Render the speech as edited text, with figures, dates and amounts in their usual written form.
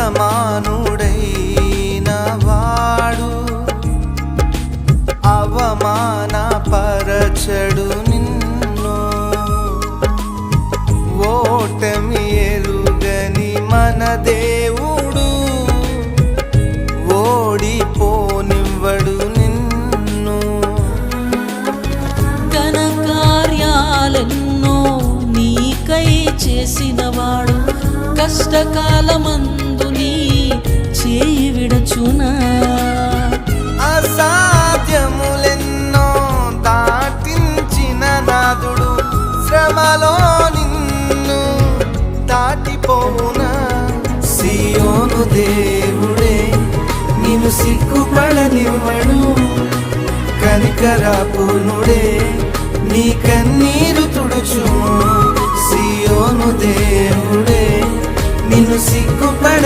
సమానుడైన వాడు అవమానపరచడు నిన్ను. ఓటమి ఎరుగని మన దేవుడు ఓడిపోనివ్వడు నిన్ను. ఘన కార్యాలెన్నో నీకై చేసినవాడు కష్టకాలమందు నీ చేయి విడచునా. అసాధ్యములెన్నో దాటించిన నాదుడు శ్రమలో నిన్ను దాటిపోవునా. సియోను దేవుడే నిన్ను సిగ్గుపడనివ్వడు, కనికరపూర్ణుడే నీ కన్నీరు తుడుచును. సియోను దేవుడే నిన్ను సిగ్గుపడ